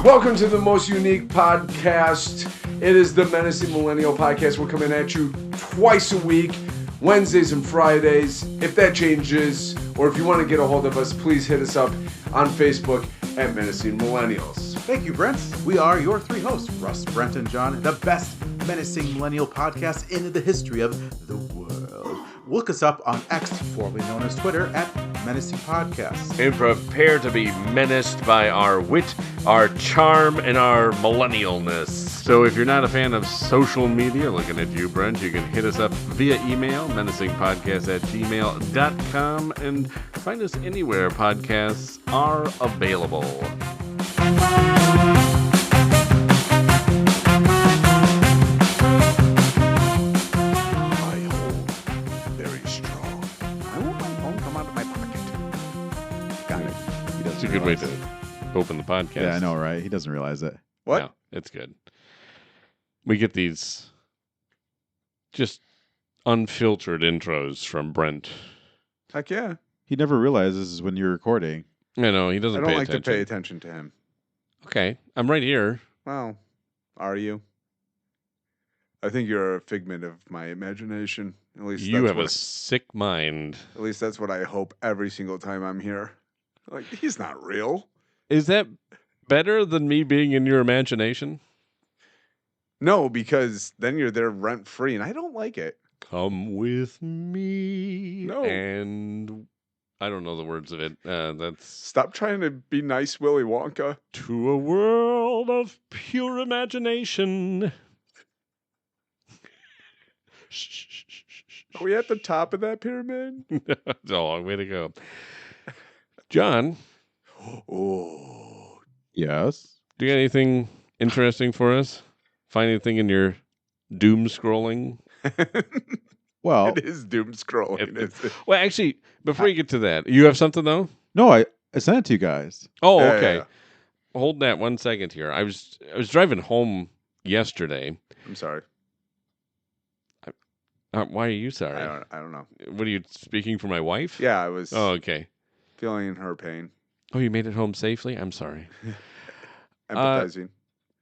Welcome to the most unique podcast. It is the Menacing Millennial Podcast. We're coming at you twice a week, Wednesdays and Fridays. If that changes, or if you want to get a hold of us, please hit us up on Facebook at Menacing Millennials. Thank you, Brent. We are your three hosts, Russ, Brent, and John, the best Menacing Millennial podcast in the history of the world. Look us up on X, formerly known as Twitter, at Menacing Podcast. And prepare to be menaced by our wit, our charm, and our millennialness. So if you're not a fan of social media, looking at you, Brent, you can hit us up via email, menacingpodcast@gmail.com, and find us anywhere podcasts are available. It's a good way to open the podcast. Yeah, I know, right? He doesn't realize it. What? No, it's good. We get these just unfiltered intros from Brent. Heck yeah. He never realizes when you're recording. I know, he doesn't I pay don't like attention. to pay attention to him. Okay, I'm right here. Well, are you? I think you're a figment of my imagination. At least You that's have a sick mind. At least that's what I hope every single time I'm here. Like, he's not real. Is that better than me being in your imagination? No, because then you're there rent free, and I don't like it. Come with me. No. And I don't know the words of it. That's Stop trying to be nice, Willy Wonka. to a world of pure imagination. Are we at the top of that pyramid? It's a long way to go. John, Oh, Yes. do you got anything interesting for us? Find anything in your doom scrolling? Well, it is doom scrolling. Well, actually, before you get to that, you have something though? no, I sent it to you guys. Oh, Yeah, okay. yeah. Hold that 1 second here. I was driving home yesterday. I'm sorry. Why are you sorry? I don't know. What are you speaking for my wife? Yeah, I was Oh, okay. feeling her pain, Oh, you made it home safely? I'm sorry. empathizing.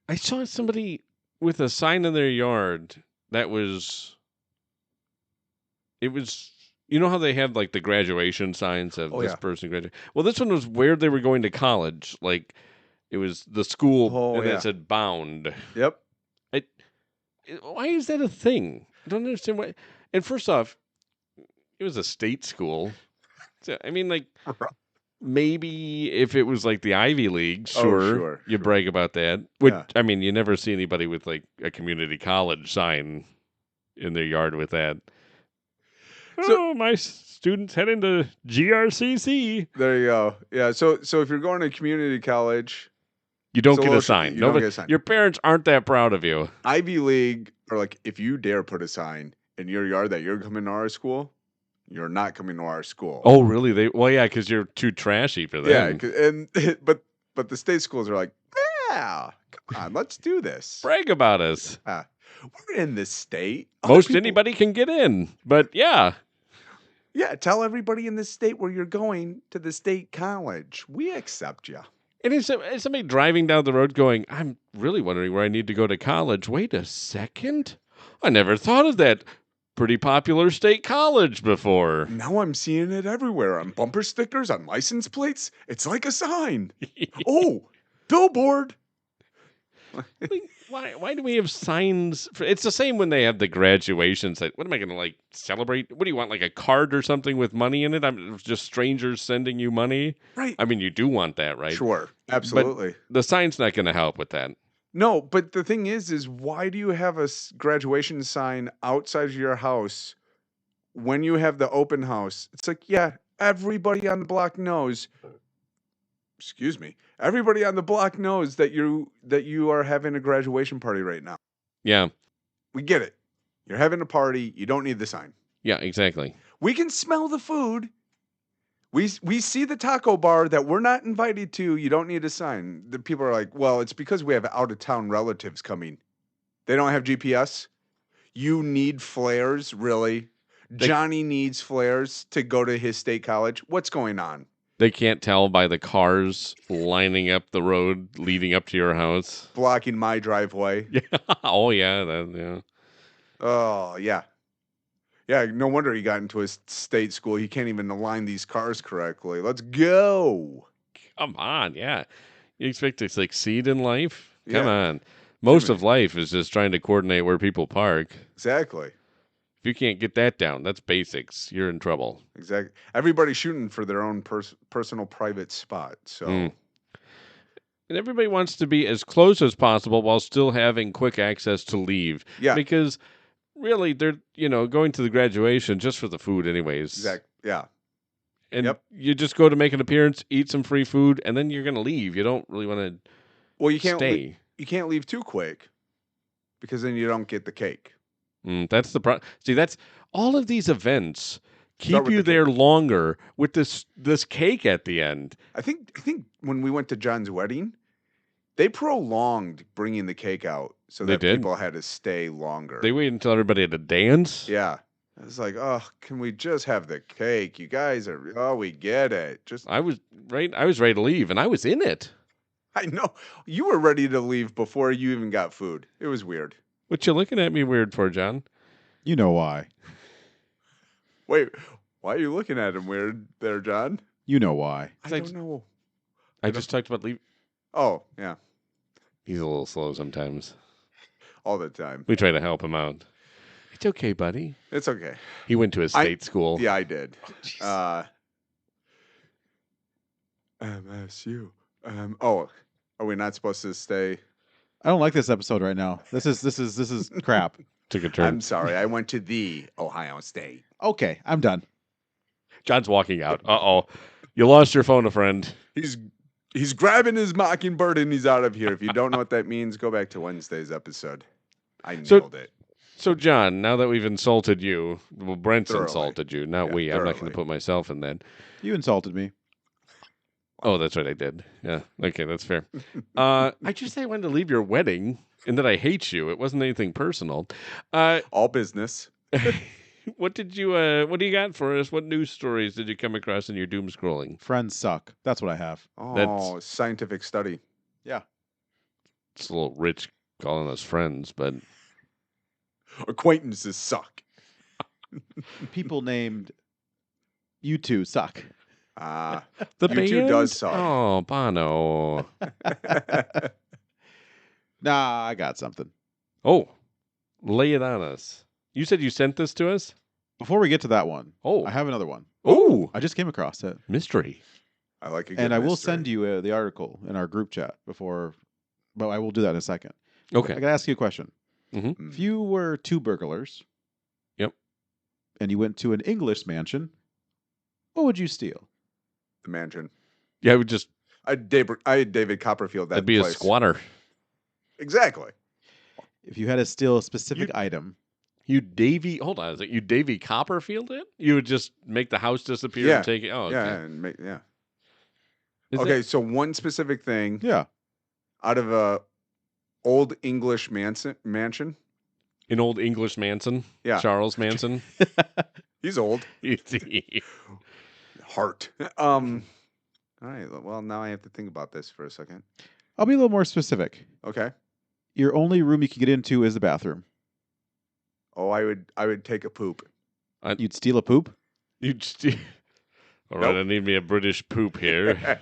I saw somebody with a sign in their yard that was. It was. You know how they have like the graduation signs of Oh, this yeah. person graduating? Well, this one was where they were going to college. Like, it was the school, Oh, and then yeah. it said bound. Yep. Why is that a thing? I don't understand why. And first off, it was a state school. So, I mean, like, maybe if it was like the Ivy League, sure, you sure. brag about that. Which, Yeah. I mean, you never see anybody with like a community college sign in their yard with that. So- My student's heading to GRCC. There you go. Yeah. So if you're going to community college, You don't It's a get a little sign. you don't Nobody, get a sign. Your parents aren't that proud of you. Ivy League, or like if you dare put a sign in your yard that you're coming to our school, you're not coming to our school. Oh, really? Well, yeah, because you're too trashy for them. yeah. And but the state schools are like, yeah, come on, let's do this. Brag about us. We're in this state. Other Most people- anybody can get in, but yeah. Yeah, tell everybody in this state where you're going to the state college. We accept you. And it's somebody driving down the road going, I'm really wondering where I need to go to college. Wait a second. I never thought of that pretty popular state college before. Now I'm seeing it everywhere on bumper stickers, on license plates. It's like a sign. Oh, billboard. Why do we have signs? It's the same when they have the graduation site. What am I going to like celebrate? What do you want, like a card or something with money in it? I'm just strangers sending you money. Right. I mean, you do want that, right? Sure. Absolutely. The sign's not going to help with that. No, but the thing is why do you have a graduation sign outside of your house when you have the open house? It's like, yeah, everybody on the block knows. Excuse me. Everybody on the block knows that you are having a graduation party right now. Yeah. We get it. You're having a party. You don't need the sign. Yeah, exactly. We can smell the food. We see the taco bar that we're not invited to. You don't need a sign. The people are like, well, it's because we have out of town relatives coming. They don't have GPS. You need flares, really? Johnny needs flares to go to his state college. What's going on? They can't tell by the cars lining up the road leading up to your house. Blocking my driveway. Yeah. Oh yeah. Yeah. Oh, yeah. Yeah, no wonder he got into a state school. He can't even align these cars correctly. Let's go. Come on. Yeah. You expect to succeed in life? Come Yeah. on. Most Jimmy. of life is just trying to coordinate where people park. Exactly. If you can't get that down, that's basics. You're in trouble. Exactly. Everybody's shooting for their own personal private spot. So, Mm. And everybody wants to be as close as possible while still having quick access to leave. yeah, Because really, they're, going to the graduation just for the food anyways. exactly. Yeah. And Yep. you just go to make an appearance, eat some free food, and then you're going to leave. You don't really want Well, you to can't stay. you can't leave too quick because then you don't get the cake. That's the problem. See, that's all of these events keep with you the there longer with this cake at the end. I think when we went to John's wedding, they prolonged bringing the cake out so They that did? people had to stay longer. They wait until everybody had to dance. Yeah. I was like, oh, can we just have the cake? You guys are, oh, we get it. Just, I was ready to leave, and I was in it. I know you were ready to leave before you even got food. It was weird. What you looking at me weird for, John? You know why. Wait, why are you looking at him weird there, John? You know why. I I don't know. I just talked about leave. Oh, yeah, He's a little slow sometimes. all the time. We try to help him out. It's okay, buddy. It's okay. He went to a state school. Yeah, I did. MSU. Oh, are we not supposed to stay? I don't like this episode right now. This is crap. Took a turn. I'm sorry. I went to the Ohio State. Okay, I'm done. John's walking out. Uh-oh. You lost your phone, a friend. He's grabbing his mockingbird and he's out of here. If you don't know what that means, go back to Wednesday's episode. I nailed it. So, John, now that we've insulted you, well, Brent's Thoroughly. insulted you, not Yeah, we. I'm not going thoroughly. to put myself in that. You insulted me. Oh, that's right, I did. Yeah, okay, that's fair. I just say I wanted to leave your wedding and that I hate you. It wasn't anything personal. All business. What do you got for us? What news stories did you come across in your doom scrolling? Friends suck. That's what I have. Oh, scientific study. Yeah. It's a little rich calling us friends, but Acquaintances suck. People named you two suck. Ah, the You Two band? does suck. Oh, Bono. Nah, I got something. Oh, lay it on us. You said you sent this to us? Before we get to that one, Oh, I have another one. oh, I just came across it. mystery. I like it. And I will send you the article in our group chat before, but I will do that in a second. I Okay. got to ask you a question. Mm-hmm. If you were two burglars, Yep. and you went to an English mansion, what would you steal? the mansion. Yeah, I would just, I had David Copperfield. That that'd be place. a squatter. Exactly. If you had to steal a specific item, You hold on, is it you Davy Copperfield it? You would just make the house disappear Yeah. and take it? Oh, okay. Yeah, and yeah. Is Okay, it- so one specific thing yeah, out of a old English mansion. an old English Manson? Yeah. Charles Manson? He's old. It's Heart. All right. Well, now I have to think about this for a second. I'll be a little more specific. Okay. Your only room you can get into is the bathroom. Oh, I would take a poop. You'd steal a poop? All right, Nope. I need me a British poop here.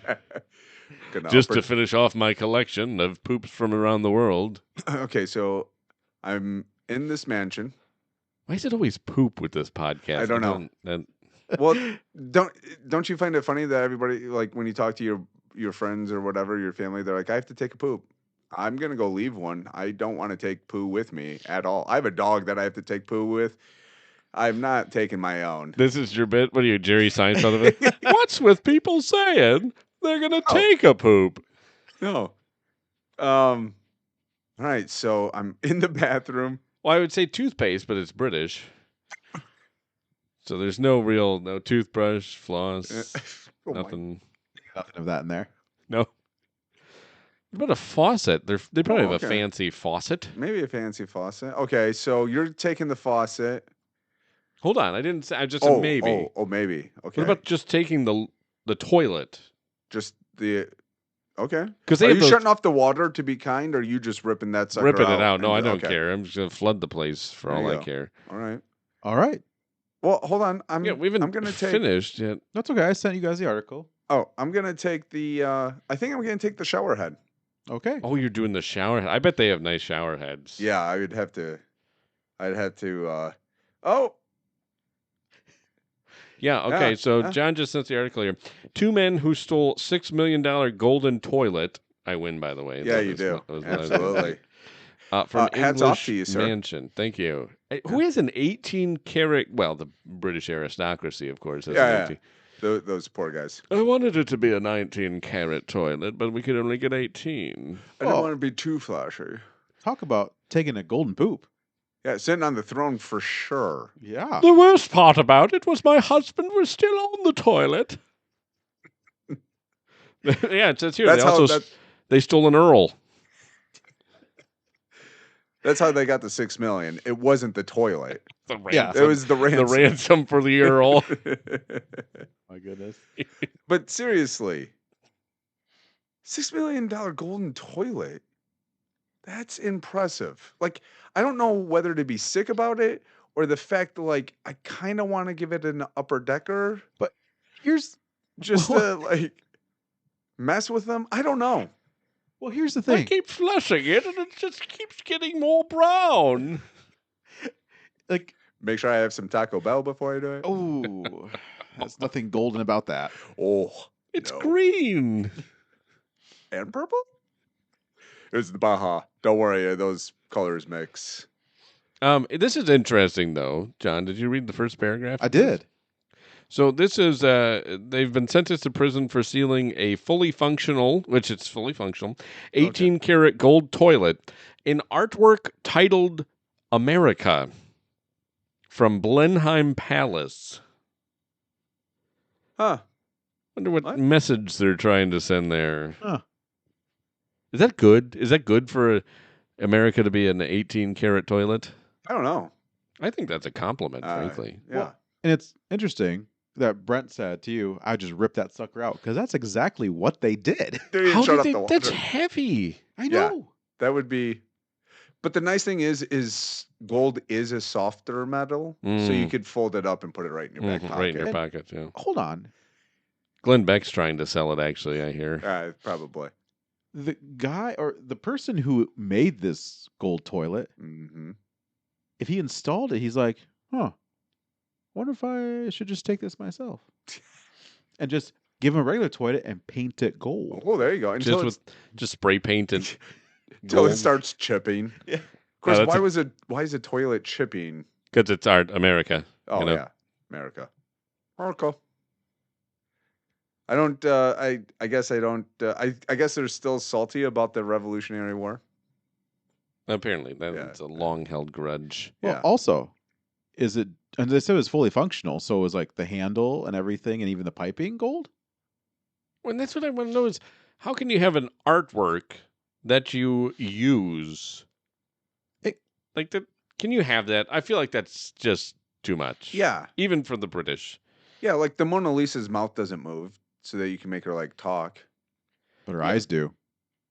Gonna Just offer- to finish off my collection of poops from around the world. Okay, so I'm in this mansion. Why is it always poop with this podcast? I don't know. Well, don't you find it funny that everybody, like, when you talk to your friends or whatever, your family, they're like, I have to take a poop. I'm gonna go leave one. I don't want to take poo with me at all. I have a dog that I have to take poo with. I'm not taking my own. This is your bit? What are you, Jerry Seinfeld of it? What's with people saying they're going to Oh. take a poop? No. All right, so I'm in the bathroom. Well, I would say toothpaste, but it's British. So there's no toothbrush, floss, Oh my- nothing. Nothing of that in there. No. What about a faucet? They probably Oh, have a okay. fancy faucet. Maybe a fancy faucet. Okay, so you're taking the faucet. Hold on, I didn't say. I just said maybe. Oh, maybe. Okay. What about just taking the the toilet. Just the okay. Because Are they have you those shutting off the water to be kind, or are you just ripping that sucker ripping out? it out. No, I and- don't okay. care. I'm just gonna flood the place for There all you I go. care. All right. All right. Well, hold on. Yeah, we haven't I'm gonna take. finished yet. That's okay. I sent you guys the article. Oh, I'm gonna take the. I think I'm gonna take the shower head. Okay. Oh, you're doing the shower. I bet they have nice shower heads. Yeah, I would have to. I'd have to. Oh, Yeah, okay. Yeah, So yeah. John just sent the article here. 2 men who stole $6 million golden toilet. I win, by the way. yeah, That you was do. what I was gonna say. Absolutely. From hats English off to you, sir. Mansion. Thank you. Who is an 18 karat? Well, the British aristocracy, of course. Has an Yeah, 18. Those poor guys. I wanted it to be a 19 karat toilet, but we could only get 18. I don't Oh. want to be too flashy. Talk about taking a golden poop. Yeah, sitting on the throne for sure. Yeah. The worst part about it was my husband was still on the toilet. Yeah, it says here. That's they how. also they stole an Earl. That's how they got the $6 million. It wasn't the toilet. The Yeah. ransom. It was the ransom. the ransom for the Earl. My goodness. But seriously, $6 million golden toilet. That's impressive. Like, I don't know whether to be sick about it or the fact that, like, I kind of want to give it an upper decker Here's just to, like, mess with them. I don't know. here's the I thing. keep flushing it, and it just keeps getting more brown. Like, Make sure I have some Taco Bell before I do it. oh, there's nothing golden about that. Oh, It's no. green. And purple? It was the Baja. Don't worry, those colors mix. This is interesting, though. John, did you read the first paragraph? I did. So this is they've been sentenced to prison for stealing a fully functional, 18 karat gold toilet in artwork titled America from Blenheim Palace. Huh. Wonder what What? message they're trying to send there. Huh. Is that good? Is that good for America to be an 18 karat toilet? I don't know. I think that's a compliment, frankly. Yeah. Well, and it's interesting that Brent said to you, I just ripped that sucker out because that's exactly what they did. They didn't How shut did up they? the water. That's heavy. I Yeah. know. That would be. But the nice thing is gold is a softer metal, so you Mm. could fold it up and put it right in your back pocket. Right in your pocket, yeah. Hold on. Glenn Beck's trying to sell it, actually, I hear. Probably. The guy or the person who made this gold toilet, Mm-hmm. if he installed it, he's like, wonder if I should just take this myself and just give him a regular toilet and paint it gold. Oh, there you go. Until, Just spray painted. until it starts chipping. Yeah. Of course, that's why is a toilet chipping? Because it's art, America. Oh You know? yeah, America. I don't. I guess I don't. I guess they're still salty about the Revolutionary War. Apparently, that's a long held grudge. Well, Yeah. also, is it, and they said it was fully functional. So it was like the handle and everything and even the piping gold? Well, that's what I want to know is how can you have an artwork that you use? Like that? Can you have that? I feel like that's just too much. Yeah, Even for the British. yeah. Like the Mona Lisa's mouth doesn't move, so that you can make her like talk. But her eyes do.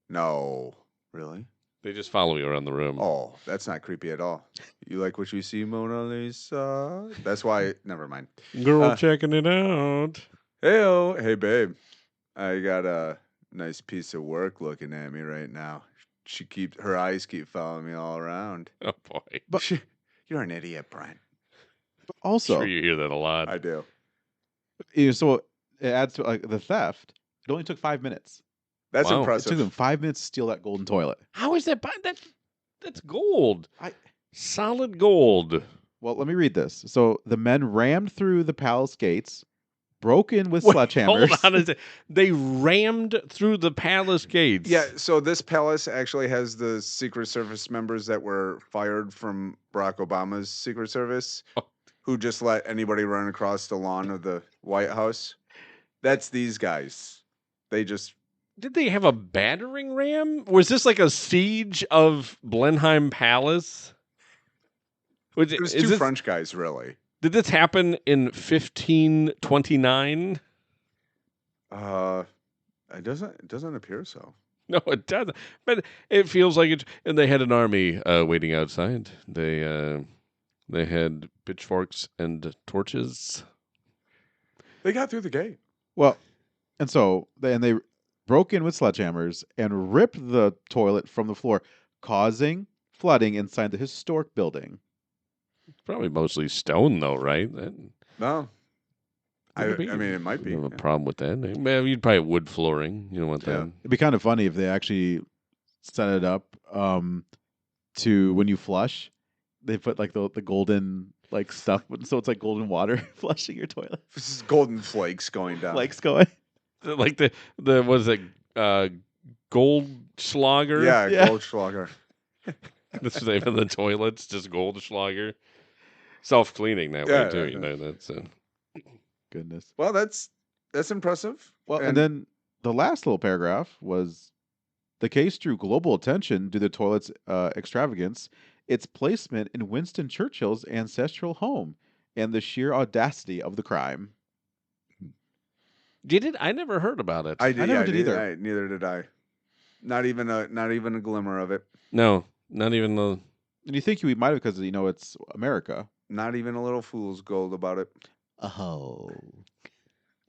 No, really. They just follow you around the room. Oh, that's not creepy at all. You like what you see, Mona Lisa? That's why. Never mind. Girl checking it out. Hey babe, I got a nice piece of work looking at me right now. Her eyes keep following me all around. Oh, boy. But- You're an idiot, Brent. But also, Sure you hear that a lot. I do. so it adds to like the theft. It only took 5 minutes. That's Wow. It impressive. took them 5 minutes to steal that golden toilet. How is that? That's gold. I- Solid gold. Well, let me read this. So the men rammed through the palace gates, broke in with Wait, sledgehammers. Hold on a sec. They rammed through the palace gates. Yeah, so this palace actually has the Secret Service members that were fired from Barack Obama's Secret Service, Oh. who just let anybody run across the lawn of the White House. That's these guys. They just Did they have a battering ram? Was this like a siege of Blenheim Palace? it was two French guys, really. Did this happen in 1529? It doesn't appear so. No, it doesn't. But it feels like it. And they had an army waiting outside. They had pitchforks and torches. They got through the gate. Well, and so they broke in with sledgehammers and ripped the toilet from the floor, causing flooding inside the historic building. Probably mostly stone, though, right? No, I Wouldn't mean it might you be. have a Yeah. problem with that. Well, you'd probably have wood flooring. You don't want Yeah. that. It'd be kind of funny if they actually set it up to when you flush, they put like the golden like stuff, so it's like golden water flushing your toilet. This is golden flakes going down. Flakes going. Like the was it Goldschlager? Yeah, Yeah. Goldschlager. This is even the toilets, just Goldschlager. Self cleaning that Yeah, way too. yeah, You know that's. Goodness. Well, that's impressive. Well, and then the last little paragraph was the case drew global attention due to the toilet's extravagance, its placement in Winston Churchill's ancestral home, and the sheer audacity of the crime. Did it? I never heard about it. I did. never Yeah, did either. Neither did I. Not even a glimmer of it. No, not even the. And you think we might have because it's America. Not even a little fool's gold about it. Oh.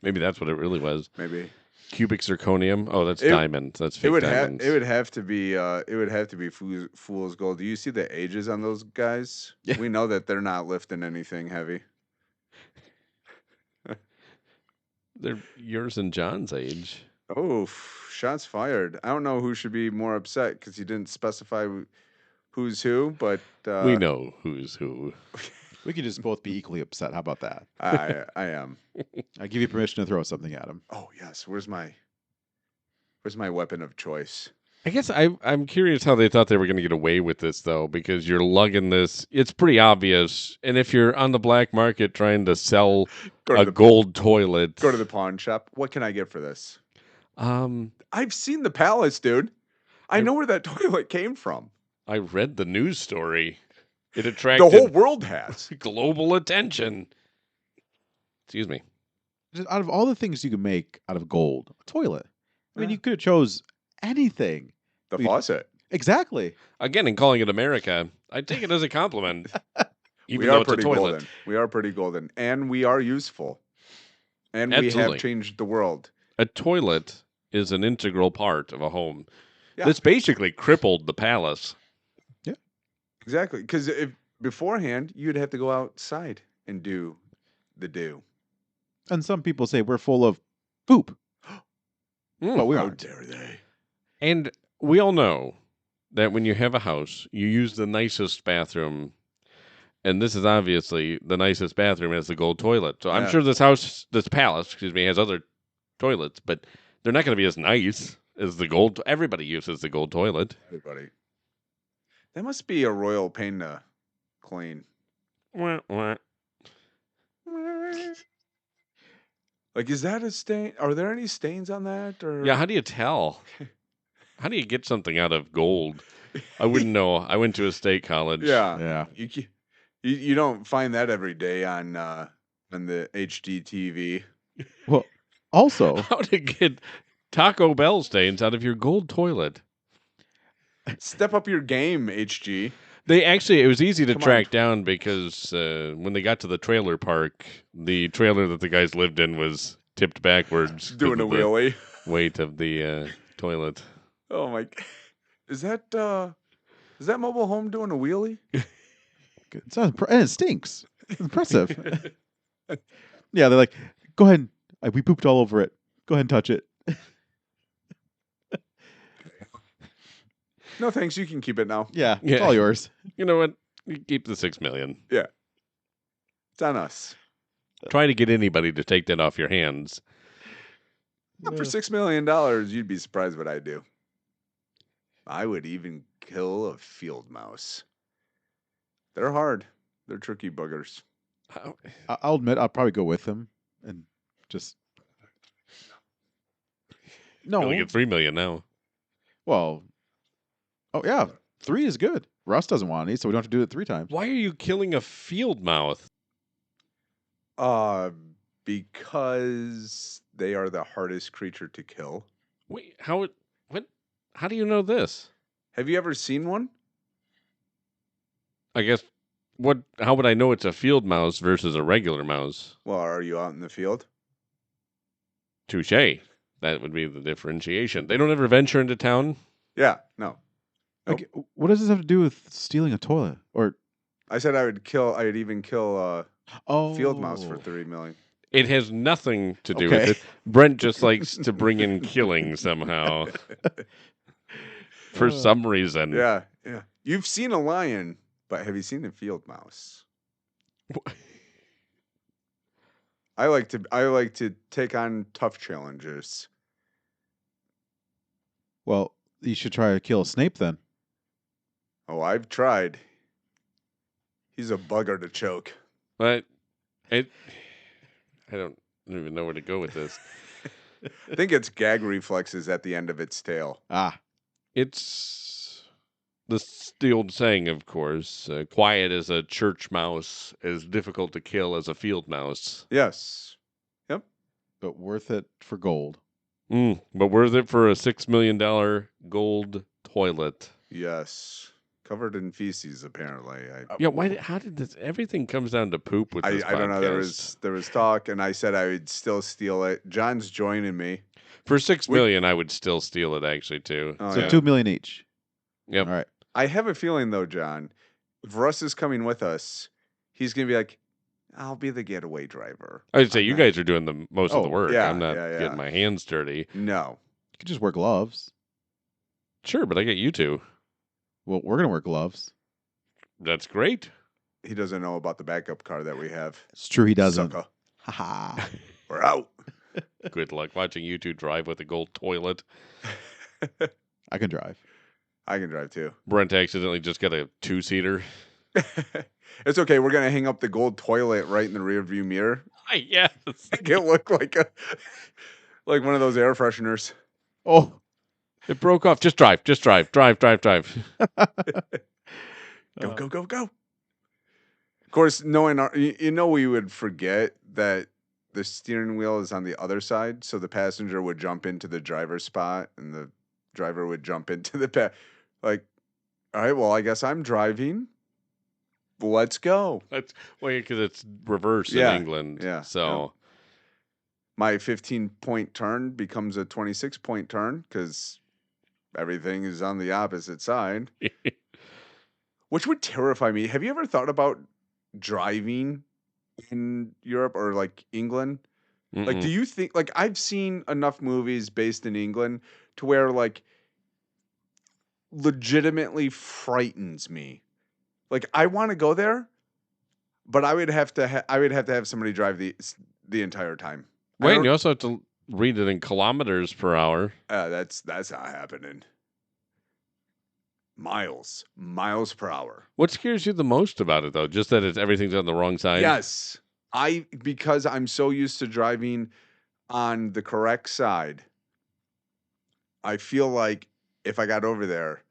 Maybe that's what it really was. Maybe Cubic zirconium. Oh, that's It- diamonds. That's fake it would diamonds. have to be fool's gold. Do you see the ages on those guys? Yeah. We know that they're not lifting anything heavy. They're yours and John's age. Oh, shots fired. I don't know who should be more upset because you didn't specify who's who, but We know who's who. We could just both be equally upset. How about that? I am. I give you permission to throw something at him. Oh yes. Where's my weapon of choice? I guess I'm curious how they thought they were going to get away with this, though, because you're lugging this. It's pretty obvious. And if you're on the black market trying to sell a gold toilet. Go to the pawn shop. What can I get for this? Um, I've seen the palace, dude. I know where that toilet came from. I read the news story. It The attracted whole world has. global attention. Excuse me. Just out of all the things you could make out of gold, a toilet. I mean, Yeah. you could have chose anything. The We- faucet. Exactly. Again, in calling it America, I take it as a compliment. Even We though are it's a pretty toilet. golden. We are pretty golden. And we are useful. And we Absolutely. have changed the world. A toilet is an integral part of a home. Yeah. That's basically crippled the palace. Exactly. Because if beforehand, you'd have to go outside and do the do. And some people say we're full of poop, Mm. but we How aren't. dare they? And we all know that when you have a house, you use the nicest bathroom. And this is obviously the nicest bathroom has the gold toilet. So I'm Yeah. sure this palace, has other toilets, but they're not going to be as nice as the gold. Everybody uses the gold toilet. Everybody. That must be a royal pain to clean. Wah, wah. Like, is that a stain? Are there any stains on that? Or Yeah, how do you tell? How do you get something out of gold? I wouldn't know. I went to a state college. Yeah. Yeah. You don't find that every day on the HD TV. Well, also, How to get Taco Bell stains out of your gold toilet? Step up your game, HG. It was easy to Come on. track down because when they got to the trailer park, the trailer that the guys lived in was tipped backwards. 'cause Doing a of the wheelie. weight of the toilet. Oh my! Is that mobile home doing a wheelie? and it stinks. It's impressive. Yeah, they're like, go ahead. We pooped all over it. Go ahead and touch it. No thanks. You can keep it now. Yeah, Yeah. it's all yours. You know what? You keep the $6 million. It's on us. Try to get anybody to take that off your hands. For $6 million, you'd be surprised what I do. I would even kill a field mouse. They're hard. They're tricky buggers. How- I'll admit, I'll probably go with him and just. You only No. get $3 million now. Well. Oh yeah, 3 is good. Russ doesn't want any, so we don't have to do it 3 times. Why are you killing a field mouse? Because they are the hardest creature to kill. Wait, what? How do you know this? Have you ever seen one? I guess how would I know it's a field mouse versus a regular mouse? Well, are you out in the field? Touche. That would be the differentiation. They don't ever venture into town. Yeah, no. Like, what does this have to do with stealing a toilet? Or I said I'd even kill field mouse for Oh. $3 million. It has nothing to do Okay. with it. Brent just likes to bring in killing somehow for some reason. Yeah. You've seen a lion, but have you seen a field mouse? I like to take on tough challenges. Well, you should try to kill a Snape then. Oh, I've tried. He's a bugger to choke. But I don't even know where to go with this. I think it's gag reflexes at the end of its tail. Ah, It's the old saying, of course, quiet as a church mouse, as difficult to kill as a field mouse. Yes. but worth it for gold. But worth it for a $6 million gold toilet. Yes. Covered in feces, apparently. Yeah, how did this? Everything comes down to poop with this I don't know. podcast. There was talk, and I said I would still steal it. John's joining me. For $6 million, I would still steal it, actually, too. Oh, So yeah. $2 million each. Yep. All right. I have a feeling, though, John, if Russ is coming with us, he's going to be like, I'll be the getaway driver. I would say I'm you not- guys are doing the most of the Oh, work. yeah, I'm not yeah. getting my hands dirty. No. You could just wear gloves. Sure, but I get you two. Well, we're going to wear gloves. That's great. He doesn't know about the backup car that we have. It's true, he doesn't. Sucker. Ha ha. We're out. Good luck watching you two drive with a gold toilet. I can drive. I can drive, too. Brent accidentally just got a 2-seater. It's okay. We're going to hang up the gold toilet right in the rear view mirror. Yes. Make it look like like one of those air fresheners. Oh. It broke off. Just drive. Drive. Go. Of course, knowing we would forget that the steering wheel is on the other side, so the passenger would jump into the driver's spot and the driver would jump into the all right, well, I guess I'm driving. Let's go. That's because it's reverse Yeah, in England. yeah, So My 15-point turn becomes a 26-point turn because everything is on the opposite side. Which would terrify me. Have you ever thought about driving in Europe or like England? Like, do you think, like, I've seen enough movies based in England to where, like, legitimately frightens me. Like, I want to go there, but I would have to have somebody drive the entire time. Wait, you also have to read it in kilometers per hour. That's not happening. Miles per hour. What scares you the most about it, though? Just that everything's on the wrong side? Yes. Because I'm so used to driving on the correct side, I feel like if I got over there,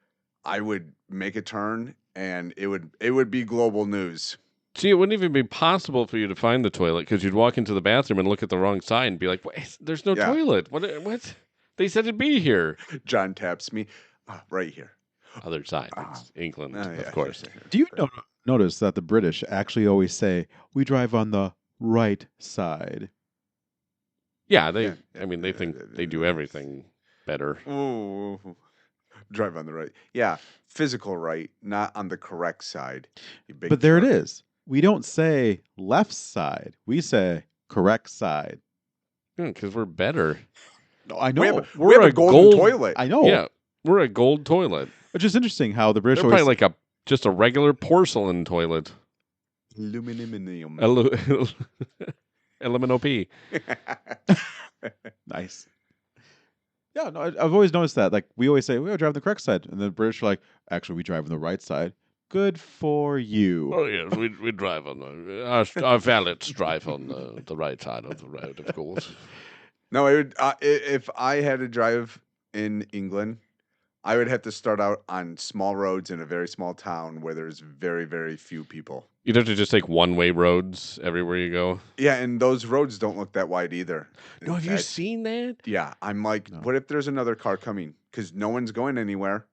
I would make a turn and it would be global news. See, it wouldn't even be possible for you to find the toilet because you'd walk into the bathroom and look at the wrong side and be like, "Wait, there's no toilet. What? They said it'd be here." John taps me. Right here. Other side. It's England, Yeah. of course. Do you notice that the British actually always say, we drive on the right side? Yeah, Yeah. I mean, they think they do everything better. Ooh. Drive on the right. Yeah. Physical right, not on the correct side. you big But there it jerk. is. We don't say left side. We say correct side. Because we're better. No, I know. We have We're a a golden gold- toilet. I know. Yeah, we're a gold toilet. It's just interesting how the British They're always probably like just a regular porcelain toilet. Aluminum. LMNOP. nice. Yeah, no, I've always noticed that. Like, we always say, we drive on the correct side. And the British are like, actually, we drive on the right side. Good for you. Oh, yes, we drive on our valets drive on the right side of the road, of course. No, it would, if I had to drive in England, I would have to start out on small roads in a very small town where there's very, very few people. You'd have to just take one-way roads everywhere you go. Yeah, and those roads don't look that wide either. No, have you That's- seen that? Yeah, I'm like, No. what if there's another car coming? Because no one's going anywhere,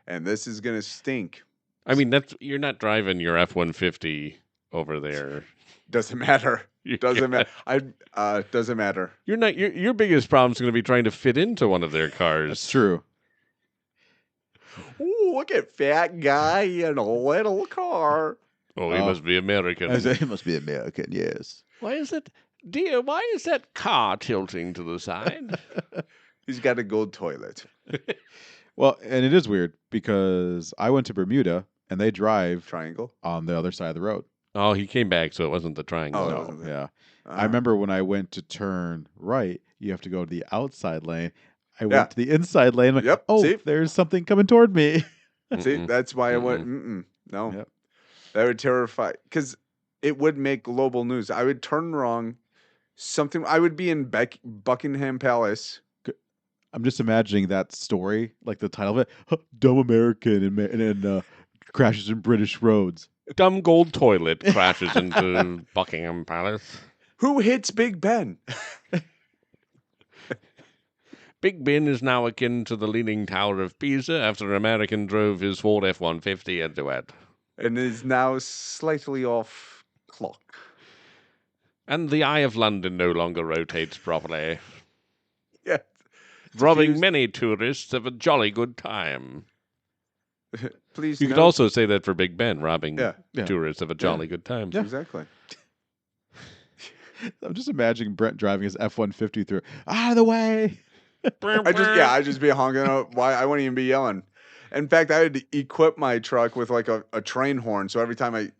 and this is gonna stink. I mean, you're not driving your F-150 over there. Doesn't matter. Doesn't matter. Doesn't matter. You're not. Your biggest problem is going to be trying to fit into one of their cars. That's true. Ooh, look at fat guy in a little car. Oh, he Oh. must be American. It must be American, yes. Why is it, dear? Why is that car tilting to the side? He's got a gold toilet. Well, and it is weird because I went to Bermuda and they drive Triangle. on the other side of the road. Oh, he came back, so it wasn't the triangle. Oh, it No, wasn't that. yeah. Uh, I remember when I went to turn right, you have to go to the outside lane. I Yeah. went to the inside lane. I'm like, Yep, oh, see? there's something coming toward me. See, Mm-mm. that's why I went. No, Yep. that would terrify. Because it would make global news. I would turn wrong. Something. I would be in Buckingham Palace. I'm just imagining that story, like the title of it, "Dumb American and crashes in British roads." Dumb gold toilet crashes into Buckingham Palace. Who hits Big Ben? Big Ben is now akin to the Leaning Tower of Pisa after an American drove his Ford F-150 into it. And is now slightly off clock. And the Eye of London no longer rotates properly, Yeah. robbing Confused. many tourists of a jolly good time. Please. You could note- also say that for Big Ben, robbing Yeah. Yeah. tourists of a jolly good time. Yeah. Exactly. I'm just imagining Brent driving his F-150 through. Out of the way! I'd just be honking out. Why I wouldn't even be yelling. In fact, I would equip my truck with like a train horn, so every time I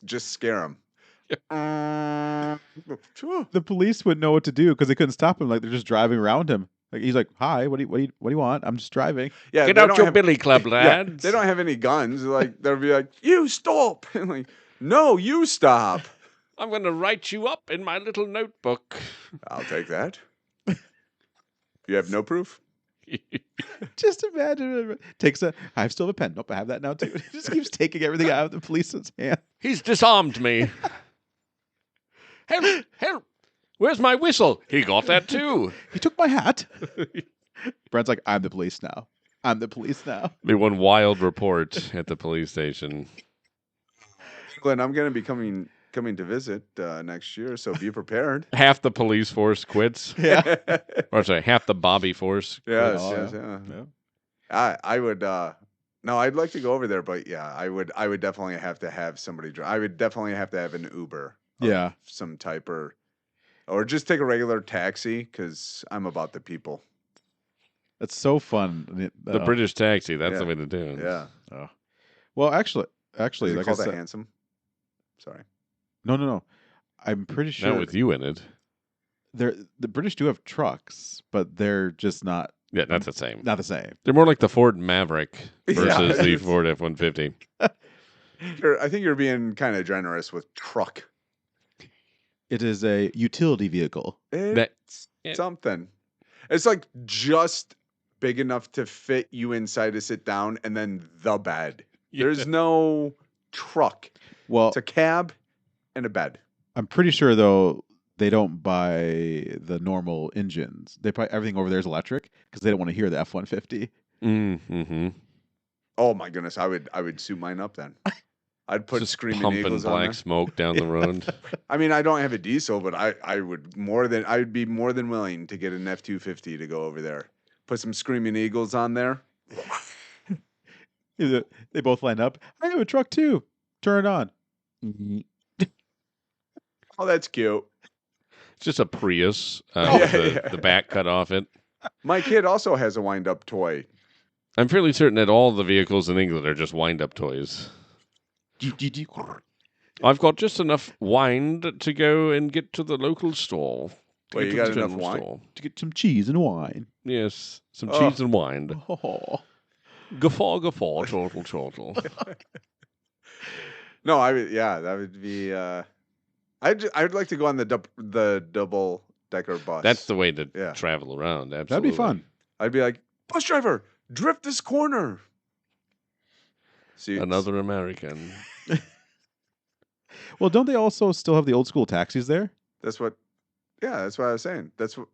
just scare them. The police wouldn't know what to do because they couldn't stop him. Like they're just driving around him. Like he's like, "Hi, what do you want? I'm just driving." Yeah, Get they out don't your have- billy club, Yeah, lads. they don't have any guns. Like they'll be like, "You stop!" And like, "No, you stop." I'm going to write you up in my little notebook. I'll take that. You have no proof. Just imagine. Takes a. I still have a pen. Nope, I have that now too. He just keeps taking everything out of the police's hand. He's disarmed me. Help! Help! Where's my whistle? He got that too. He took my hat. Brent's like, "I'm the police now. I'm the police now." Be one wild report at the police station. Glenn, I'm going to be coming to visit next year, so be prepared. Half the police force quits. Yeah. Or sorry, half the Bobby force. Yes, Oh, yes, yeah. yeah. Yeah. I would. No, I'd like to go over there, but yeah, I would definitely have to have somebody drive. I would definitely have to have an Uber. Of Yeah. some type or just take a regular taxi because I'm about the people. That's so fun. The British taxi. That's Yeah. the way to do it. Yeah. Well, actually, Is it like I called a said, handsome? Sorry. no. I'm pretty sure Not with you in it. the British do have trucks, but they're just not Yeah, not the same. the same. They're more like the Ford Maverick Yeah. versus the Ford F-150. I think you're being kind of generous with truck. It is a utility vehicle. It's it- something. It's like just big enough to fit you inside to sit down and then the bed. There's no truck. Well, It's a cab and a bed. I'm pretty sure though they don't buy the normal engines. They probably everything over there is electric because they don't want to hear the F-150. Mm-hmm. Oh my goodness, I would suit mine up then. I'd put Just screaming pumping eagles on black there. smoke down the road. I mean, I don't have a diesel, but I would be more than willing to get an F-250 to go over there. Put some screaming eagles on there. They both line up. I have a truck too. Turn it on. Oh, that's cute. It's just a Prius Oh, with yeah. the back cut off it. My kid also has a wind-up toy. I'm fairly certain that all the vehicles in England are just wind-up toys. I've got just enough wind to go and get to the local store. to Wait, get you to got the enough general wine? store. To get some cheese and wine. Yes, some Oh. cheese and wine. Oh. Guffaw, guffaw, chortle, chortle. No, that would be. I'd like to go on the double decker bus. That's the way to Yeah. travel around. Absolutely. That'd be fun. I'd be like, bus driver, drift this corner. See, Another American. Well, don't they also still have the old school taxis there? that's what I was saying. That's what,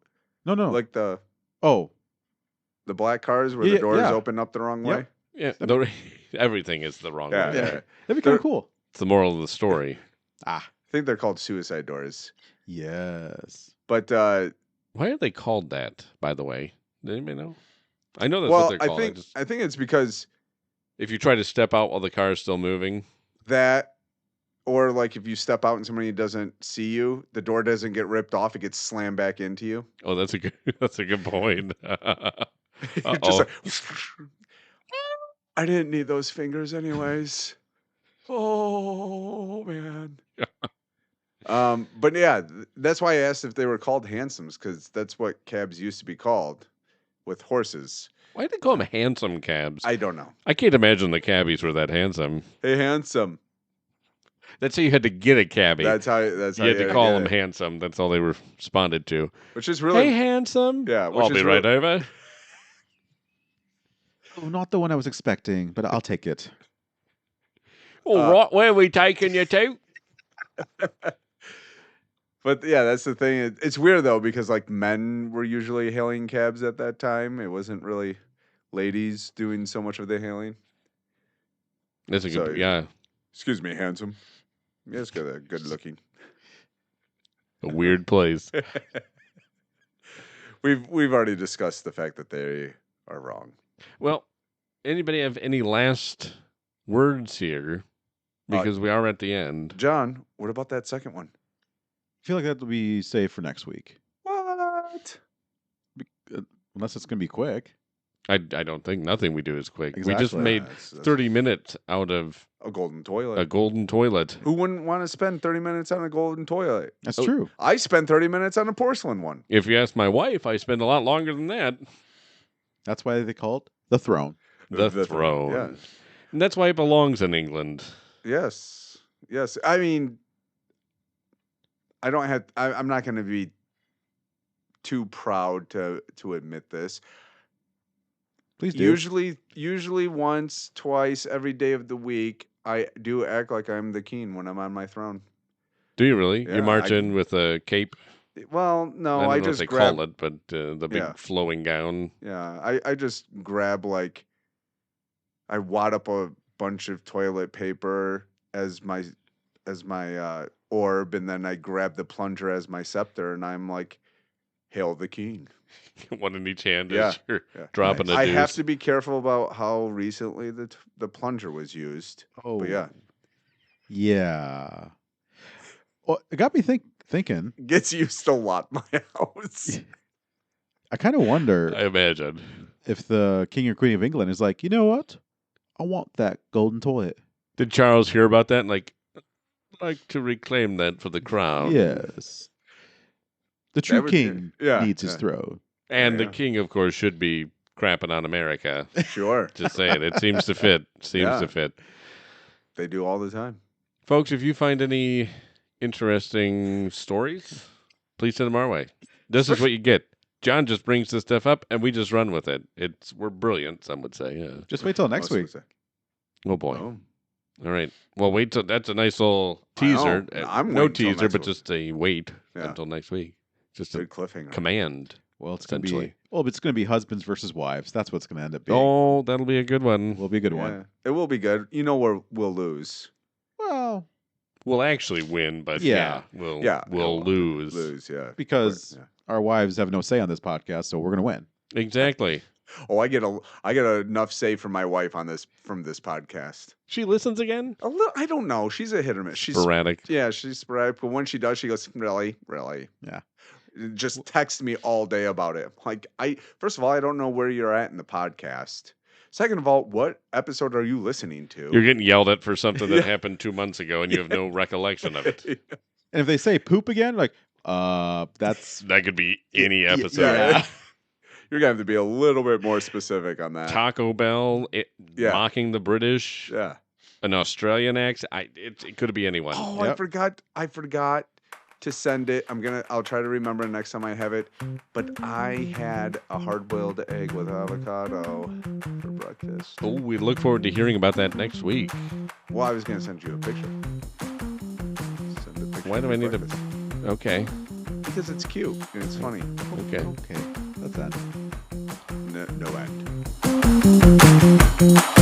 No. like the Oh, black cars where Yeah, the doors yeah. open up the wrong Yep. way. Yeah, everything is the wrong Yeah, way. yeah. there. that'd be kind They're- of cool. It's the moral of the story. I think they're called suicide doors. Yes. But Why are they called that, by the way? Does anybody know? I know that's well, what they're called. I think it's because If you try to step out while the car is still moving. that, or like if you step out and somebody doesn't see you, the door doesn't get ripped off; it gets slammed back into you. Oh, that's a good point. You're just like, I didn't need those fingers anyways. Oh man. But yeah, that's why I asked if they were called handsomes, because that's what cabs used to be called with horses. Why do they call them handsome cabs? I don't know. I can't imagine the cabbies were that handsome. Hey, handsome. That's how you had to get a cabbie. That's how you had to call get them it. handsome. That's all they responded to. Which is really Hey, handsome. Yeah, which I'll is be right over. Oh, not the one I was expecting, but I'll take it. All right, where are we taking you to? But yeah, that's the thing. It's weird though, because like men were usually hailing cabs at that time. It wasn't really ladies doing so much of the hailing. That's a good, So- yeah, Excuse me, handsome. Yes, good looking. a weird place. We've already discussed the fact that they are wrong. Well, anybody have any last words here? Because we are at the end. John, what about that second one? I feel like that will be safe for next week, What? unless it's going to be quick. I don't think nothing we do is quick. We just Exactly. made That's 30 minutes out of a golden toilet. a golden toilet. Who wouldn't want to spend 30 minutes on a golden toilet? That's Oh, true. I spent 30 minutes on a porcelain one. If you ask my wife, I spend a lot longer than that. That's why they call it the throne. The throne. Yeah. And that's why it belongs in England. Yes. Yes. I mean, I'm not going to be too proud to admit this. Please do. Usually once, twice, every day of the week, I do act like I'm the king when I'm on my throne. Do you really? Yeah, you march I- in with a cape? Well, no, I don't I know what just they grab. call it, but the big Yeah. flowing gown. Yeah, I just grab like, I wad up a bunch of toilet paper as my orb, and then I grab the plunger as my scepter, and I'm like, hail the king. One in each hand Yeah, as you're yeah. dropping a I deuce. have to be careful about how recently the plunger was used. Oh, But yeah, Yeah. Well, it got me thinking. gets used a lot in my house. I kind of wonder I imagine. if the king or queen of England is like, you know what? I want that golden toilet. Did Charles hear about that? And like to reclaim that for the crown. Yes. The true would- king yeah, needs his yeah. throne. And the Yeah. king, of course, should be crapping on America. Sure, Just saying. It seems to fit. Yeah. To fit. they do all the time. Folks, if you find any interesting stories, please send them our way. This is what you get. John just brings this stuff up, and we just run with it. We're brilliant, some would say. Yeah. Just wait till next Most week. would say. Oh, boy. Oh. All right. Well, wait till that's a nice little I know. teaser. I'm no waiting till teaser, next but week. just a wait Yeah. until next week. Just a Good cliffhanger. command. Well, it's going to Essentially. be it's going to be husbands versus wives. That's what's going to end up being. Oh, that'll be a good one. Will be a good Yeah, one. it will be good. You know where we'll lose. Well, We'll actually win, but Yeah. we'll we'll lose. Lose, yeah. because Yeah. our wives have no say on this podcast, so we're going to win. Exactly. Oh, I get enough say from my wife on this from this podcast. She listens again? A little, I don't know. She's a hit or miss. She's Sporadic. yeah, she's sporadic. But when she does, she goes, really? Yeah. Just text me all day about it. Like, first of all, I don't know where you're at in the podcast. Second of all, what episode are you listening to? You're getting yelled at for something that Yeah. happened 2 months ago, and you have no recollection of it. And if they say poop again, like, that's That could be any y- episode. yeah. You're gonna have to be a little bit more specific on that. Taco Bell, Yeah. mocking the British, Yeah. an Australian accent. It could be anyone. Oh, Yep. I forgot to send it. I'll try to remember next time I have it. But I had a hard-boiled egg with avocado for breakfast. Oh, we look forward to hearing about that next week. Well, I was gonna send you a picture. Send a picture Why do of I your need to? breakfast. Okay. Because it's cute and it's funny. Okay. Okay, that's that. No end.